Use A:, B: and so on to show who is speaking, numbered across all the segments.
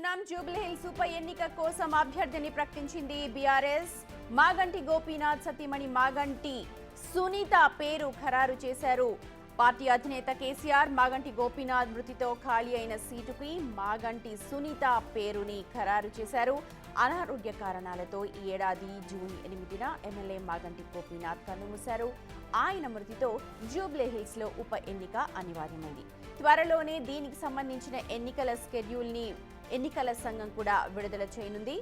A: చూస్తున్నాం. జూబ్లీహిల్స్ ఉప ఎన్నిక కోసం అభ్యర్థిని ప్రకటించింది బీఆర్ఎస్. మాగంటి గోపీనాథ్ సతీమణి మాగంటి సునీత పేరు ఖరారు చేశారు. పార్టీ అధినేత కేసీఆర్ మాగంటి గోపీనాథ్ మృతితో ఖాళీ అయిన సీటుపై మాగంటి సునీత పేరుని ఖరారు చేశారు. అనారోగ్య కారణాలతో ఈ ఏడాది జూన్ 8న ఎమ్మెల్యే మాగంటి గోపీనాథ్ కన్నుమూశారు. ఆయన మృతితో జూబ్లీహిల్స్ లో ఉప ఎన్నిక అనివార్యమైంది. త్వరలోనే దీనికి సంబంధించిన ఎన్నికల షెడ్యూల్ ని ఎన్నికల సంఘం కూడా విడుదల చేయనుంది.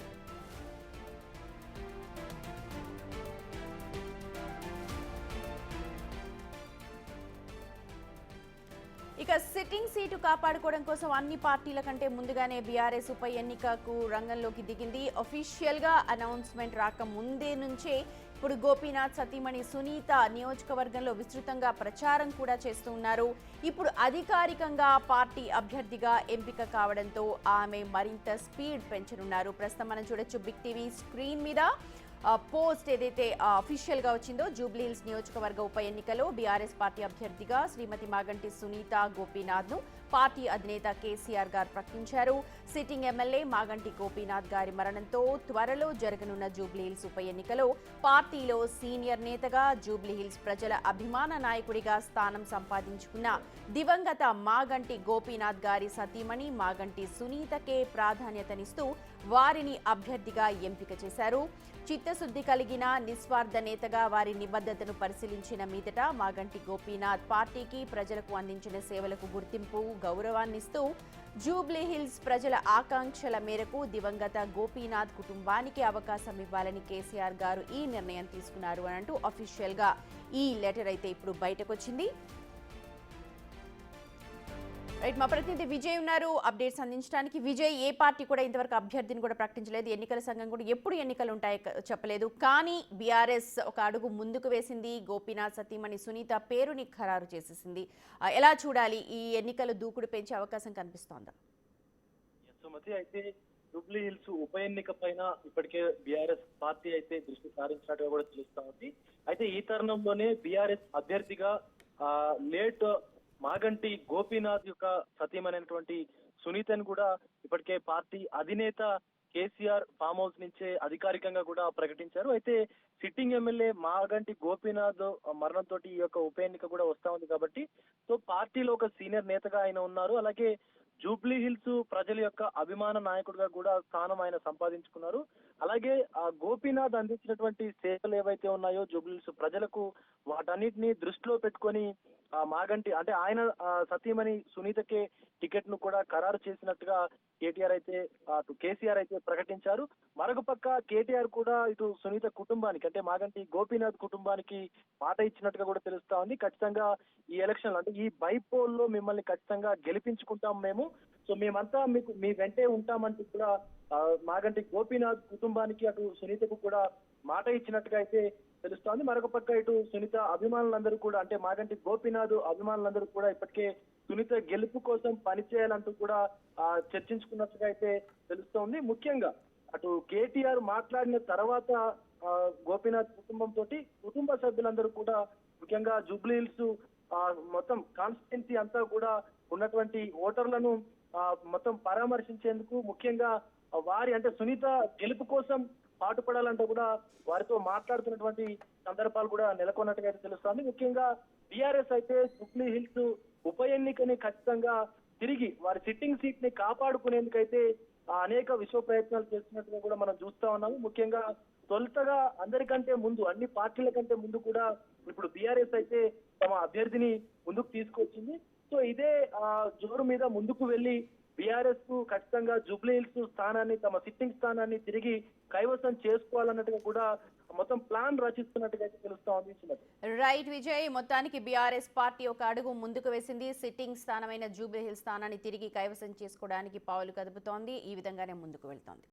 A: ఇక సిట్టింగ్ సీటు కాపాడుకోవడం కోసం అన్ని పార్టీల కంటే ముందుగానే బీఆర్ఎస్ ఉప ఎన్నికకు రంగంలోకి దిగింది. అఫీషియల్ గా అనౌన్స్మెంట్ రాక ముందే నుంచే ఇప్పుడు గోపీనాథ్ సతీమణి సునీత నియోజకవర్గంలో విస్తృతంగా ప్రచారం కూడా చేస్తూ ఉన్నారు. ఇప్పుడు అధికారికంగా పార్టీ అభ్యర్థిగా ఎంపిక కావడంతో ఆమె మరింత స్పీడ్ పెంచనున్నారు. ప్రస్తుతం మనం చూడొచ్చు బిగ్ టీవీ స్క్రీన్ మీద పోస్ట్ ఏదైతే అఫీషియల్ గా వచ్చిందో. జూబ్లీహిల్స్ నియోజకవర్గ ఉప ఎన్నికలో బీఆర్ఎస్ పార్టీ అభ్యర్థిగా శ్రీమతి మాగంటి సునీత గోపీనాథ్ ను పార్టీ అధినేత కేసీఆర్ గారు ప్రకటించారు. సిట్టింగ్ ఎమ్మెల్యే మాగంటి గోపీనాథ్ గారి మరణంతో త్వరలో జరగనున్న జూబ్లీహిల్స్ ఉప ఎన్నికలో పార్టీలో సీనియర్ నేతగా, జూబ్లీహిల్స్ ప్రజల అభిమాన నాయకుడిగా స్థానం సంపాదించుకున్న దివంగత మాగంటి గోపీనాథ్ గారి సతీమణి మాగంటి సునీతకే ప్రాధాన్యతనిస్తూ వారిని అభ్యర్థిగా ఎంపిక చేశారు. చిత్తశుద్ధి కలిగిన నిస్వార్థ నేతగా వారి నిబద్ధతను పరిశీలించిన మీదట మాగంటి గోపీనాథ్ పార్టీకి, ప్రజలకు అందించిన సేవలకు గుర్తింపు, గౌరవాన్నిస్తూ జూబ్లీహిల్స్ ప్రజల ఆకాంక్షల మేరకు దివంగత గోపీనాథ్ కుటుంబానికి అవకాశం ఇవ్వాలని కేసీఆర్ గారు ఈ నిర్ణయం తీసుకున్నారు అని అంటూ అఫీషియల్ గా ఈ లెటర్ అయితే ఇప్పుడు బయటకు వచ్చింది. రైట్, మా ప్రతినిధి విజయ్ ఉన్నారు అప్డేట్స్ అందించడానికి. విజయ్, ఏ పార్టీ కూడా ఇంతవరకు అభ్యర్థిని కూడా ప్రకటించలేదు, ఎన్నికల సంఘం కూడా ఎప్పుడు ఎన్నికలు ఉంటాయో చెప్పలేదు. కానీ బీఆర్ఎస్ ఒక అడుగు ముందుకు వేసింది. గోపీనాథ్ సతీమణి సునీత పేరుని ఖరారు చేసేసింది. ఎలా చూడాలి? ఈ ఎన్నికలు దూకుడు పెంచే అవకాశం కనిపిస్తోందా?
B: అయితే జూబ్లీహిల్స్ ఉప ఎన్నిక పైన ఇప్పటికే బీఆర్ఎస్ పార్టీ అయితే దృష్టి సారించినట్టుగా కూడా తెలుస్తా ఉంది. అయితే ఈ తరుణంలోనే బీఆర్ఎస్ అభ్యర్థిగా లేట్ మాగంటి గోపీనాథ్ యొక్క సతీమైనటువంటి సునీతను కూడా ఇప్పటికే పార్టీ అధినేత కేసీఆర్ ఫామ్ హౌస్ నుంచే అధికారికంగా కూడా ప్రకటించారు. అయితే సిట్టింగ్ ఎమ్మెల్యే మాగంటి గోపీనాథ్ మరణంతో ఈ యొక్క ఉప ఎన్నిక కూడా వస్తా ఉంది కాబట్టి సో పార్టీలో ఒక సీనియర్ నేతగా ఆయన ఉన్నారు. అలాగే జూబ్లీహిల్స్ ప్రజల యొక్క అభిమాన నాయకుడిగా కూడా స్థానం ఆయన సంపాదించుకున్నారు. అలాగే ఆ గోపీనాథ్ అందించినటువంటి సేవలు ఏవైతే ఉన్నాయో జూబ్లీహిల్స్ ప్రజలకు వాటన్నిటిని దృష్టిలో పెట్టుకొని మాగంటి అంటే ఆయన సతీమణి సునీతకే టికెట్ ను కూడా ఖరారు చేసినట్టుగా కేసీఆర్ అయితే ప్రకటించారు. మరొక పక్క కేటీఆర్ కూడా ఇటు సునీత కుటుంబానికి అంటే మాగంటి గోపీనాథ్ కుటుంబానికి మాట ఇచ్చినట్టుగా కూడా తెలుస్తా ఉంది. ఖచ్చితంగా ఈ ఎలక్షన్ అంటే ఈ బైపోల్ లో మిమ్మల్ని ఖచ్చితంగా గెలిపించుకుంటాం మేము, సో మేమంతా మీ వెంటే ఉంటామంటూ కూడా మాగంటి గోపీనాథ్ కుటుంబానికి అటు సునీతకు కూడా మాట ఇచ్చినట్టుగా అయితే తెలుస్తోంది. మరొక పక్క ఇటు సునీత అభిమానులందరూ కూడా అంటే మాగంటి గోపీనాథ్ అభిమానులందరూ కూడా ఇప్పటికే సునీత గెలుపు కోసం పనిచేయాలంటూ కూడా చర్చించుకున్నట్టుగా అయితే తెలుస్తోంది. ముఖ్యంగా అటు కేటీఆర్ మాట్లాడిన తర్వాత గోపీనాథ్ కుటుంబంతో కుటుంబ సభ్యులందరూ కూడా ముఖ్యంగా జూబ్లీహిల్స్ మొత్తం కాన్స్టిట్యున్సీ అంతా కూడా ఉన్నటువంటి ఓటర్లను మొత్తం పరామర్శించేందుకు ముఖ్యంగా వారి అంటే సునీత గెలుపు కోసం పాటుపడాలంటే కూడా వారితో మాట్లాడుతున్నటువంటి సందర్భాలు కూడా నెలకొన్నట్టుగా అయితే తెలుస్తోంది. ముఖ్యంగా బీఆర్ఎస్ అయితే జూబ్లీహిల్స్ ఉప ఎన్నికని ఖచ్చితంగా తిరిగి వారి సిట్టింగ్ సీట్ ని కాపాడుకునేందుకైతే అనేక విశ్వ ప్రయత్నాలు చేస్తున్నట్టుగా కూడా మనం చూస్తా ఉన్నాము. ముఖ్యంగా తొలుతగా అందరికంటే ముందు అన్ని పార్టీల కంటే ముందు కూడా ఇప్పుడు బీఆర్ఎస్ అయితే తమ అభ్యర్థిని ముందుకు తీసుకొచ్చింది. సో ఇదే జోరు మీద ముందుకు వెళ్లి బీఆర్ఎస్ కు ఖచ్చితంగా జూబ్లీహిల్స్ స్థానాన్ని తమ సిట్టింగ్ స్థానాన్ని తిరిగి కైవసం చేసుకోవాలన్నట్టుగా కూడా మొత్తం ప్లాన్ రచిస్తున్నట్టుగా అయితే తెలుస్తా ఉంది.
A: రైట్ విజయ్, మొత్తానికి బీఆర్ఎస్ పార్టీ ఒక అడుగు ముందుకు వేసింది. సిట్టింగ్ స్థానమైన జూబ్లీహిల్స్ స్థానాన్ని తిరిగి కైవసం చేసుకోవడానికి పావులు కదుపుతోంది. ఈ విధంగానే ముందుకు వెళ్తోంది.